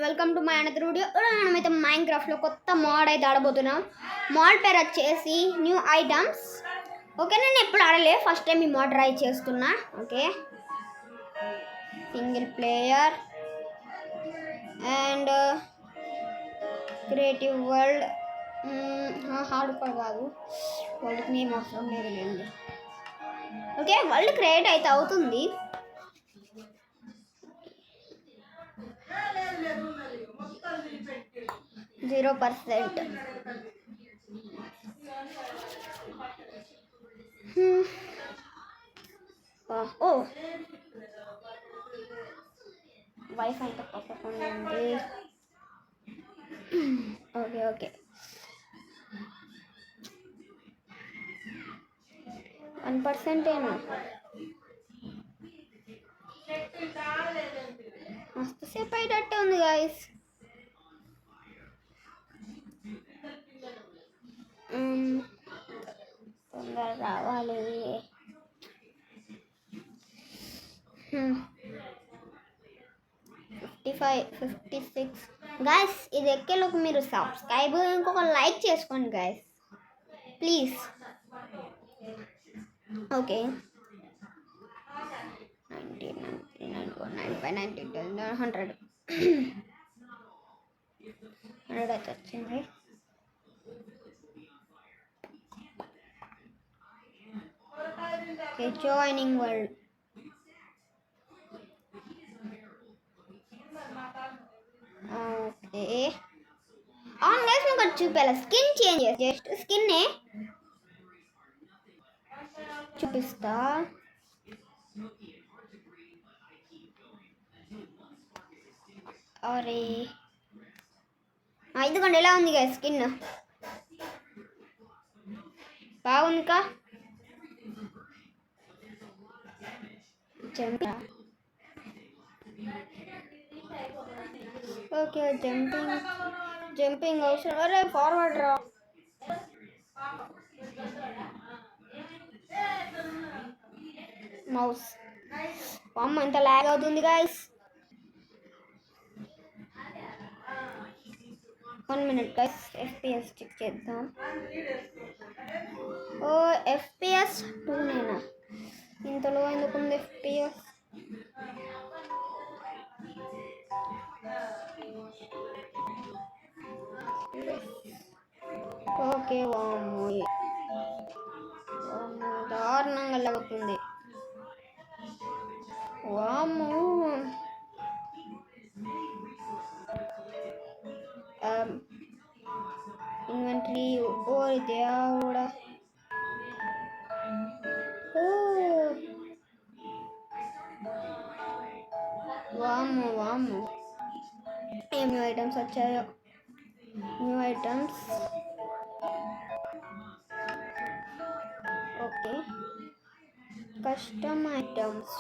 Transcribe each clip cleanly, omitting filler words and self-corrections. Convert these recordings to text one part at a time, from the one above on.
Welcome to my another video. మనమైతే మైన్క్రాఫ్ట్లో కొత్త mode అయితే ఆడబోతున్నాం. మోడ్ పేరు వచ్చేసి న్యూ ఐటమ్స్. ఓకే, నేను ఎప్పుడు ఆడలే, ఫస్ట్ టైం ఈ మోడ్ ట్రై చేస్తున్నా. Okay, single player and creative world. Hard core కాదు, వరల్డ్కి నేమ్ అవసరం లేదులేండి. ఓకే, వరల్డ్ క్రియేట్ అయితే అవుతుంది. జీరో %. ఓ వైఫై అంతా పక్కకుండా ఉంది. Okay okay, 1%. మస్తు సేపు అయ్యేటట్టు ఉంది గాయస్. తొందరగా రావాలి. 55, 56 గాయస్. ఇది ఎక్కేలోకి మీరు సబ్స్క్రైబ్ ఇంకొక లైక్ చేసుకోండి గాయస్, ప్లీజ్. ఓకే, 100 అయితే వచ్చింది. Okay, joining world. ఓకే, అవును గైస్, మీకు ఒకటి చూపించాలి. స్కిన్ చేంజ్ చేసి జస్ట్ స్కిన్నే చూపిస్తా. అరే ఇదిగోండి, ఎలా ఉంది గైస్ స్కిన్, బాగుంది కా. ఓకే, జంపింగ్ అవసరం. అరే ఫార్వర్డ్ రా. మౌస్ అమ్మ ఎంత లాగ్ అవుతుంది guys. 1 minute guys, FPS check చేద్దాం. ఓ FPS 2 నేనా, ఇంతలో ఎందుకుంది FPS? ఓకే, వామ్మో దారుణంగా లాగుతుంది. వామ్మో, ఇన్వెంటరీ. ఓ దేవుడా, వామ్మో వామ్మో, ఏం న్యూ ఐటమ్స్ వచ్చాయో. New items. Okay, custom items.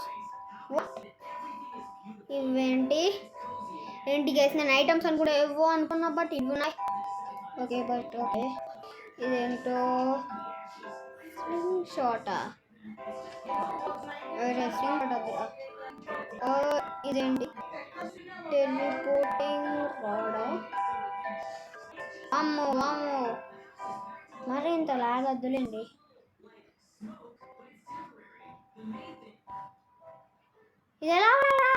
ఇవేంటి గైస్, నేను ఐటమ్స్ అని కూడా ఏవో అనుకున్నా, బట్ ఇవి ఉన్నాయి. ఓకే బట్ ఓకే, ఇదేంటో స్వింగ్ షాటా? ఇదేంటి టెలిపోర్టింగ్ రాడా? అమ్మో వామ్మో, మరి ఇంత లాగద్దులేండి. ఇది ఎలా వాడాలా?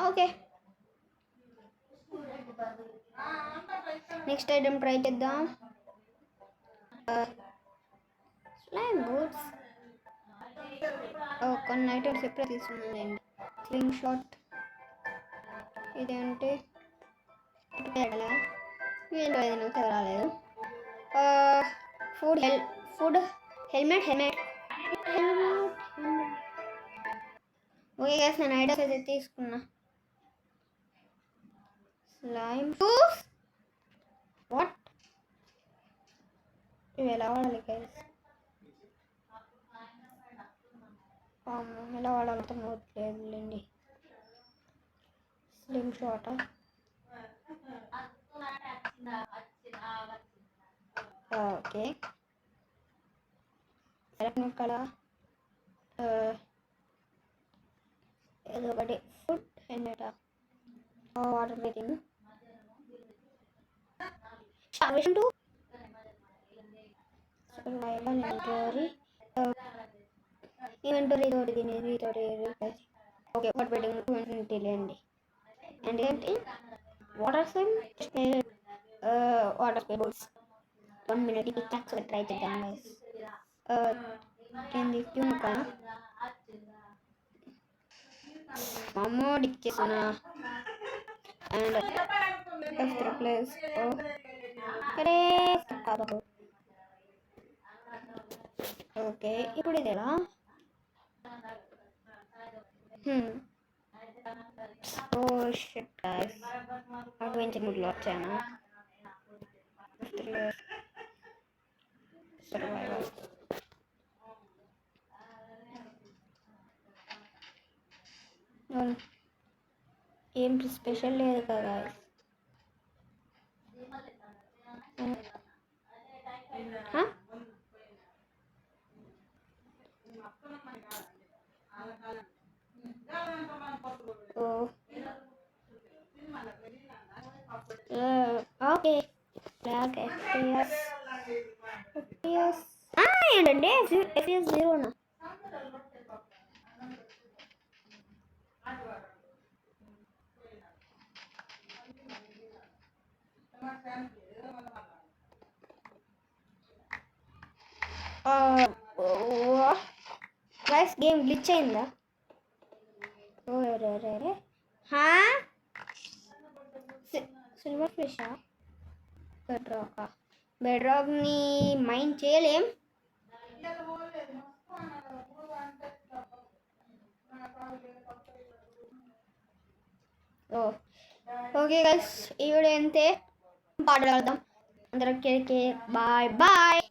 ఓకే, నెక్స్ట్ ఐటమ్ ట్రై చేద్దాం. Slime boots. కొన్ని ఐటమ్స్ ఎప్పుడే తీసుకున్నానండి. Swing shot. ఇదేంటి ఏంటో ఏదైనా రాలేదు. Food helmet. ఓకే గైస్, నేను ఐటమ్స్ అయితే తీసుకున్నా. Slime shoes. వాట్, ఇవి ఎలా వాడాలి గైస్? ఎలా వాడాలి అర్థం అవుతలేదులేండి. Slim shot. ఓకే సెలెక్ట్ కదా ఏదో ఒకటి ఫుడ్ ఏంటట water breathing starvation to survival inventory తోటి తినేది తోటి ఓకే వాటర్ బ్రీతింగ్ తెలియండి అండ్ ఏంటి వాటర్ స్విమ్ వాటర్ స్పేబుల్స్ 1 minute ఇది క్యాప్చర్ ట్రై చేద్దాం గైస్ ఏంది ట్యూన్ కదా మమ్మోడి ఇచ్చేసిన అండ్ ఎక్స్ట్రా ప్లేస్ అరే కాదు ఓకే ఇప్పుడు ఇది ఎలా ఓ షిట్ గైస్ అడ్వెంచర్ మూడ్లో వచ్చాను సర్వైవల్ ఏం స్పెషల్ లేదు కదా ఓకే బ్లాక్ ఎఫ్పిఎస్ ఏంటండి ఎఫ్పిఎస్ 0నా గైస్ గేమ్ గ్లిచ్ అయిందా సిల్వర్ ఫిషా బెడ్రాక్ని మైండ్ చేయలేం ఓకే గైస్ ఈ వీడియో అంతే పాటలు ఆడదాం అందరికి బాయ్ బాయ్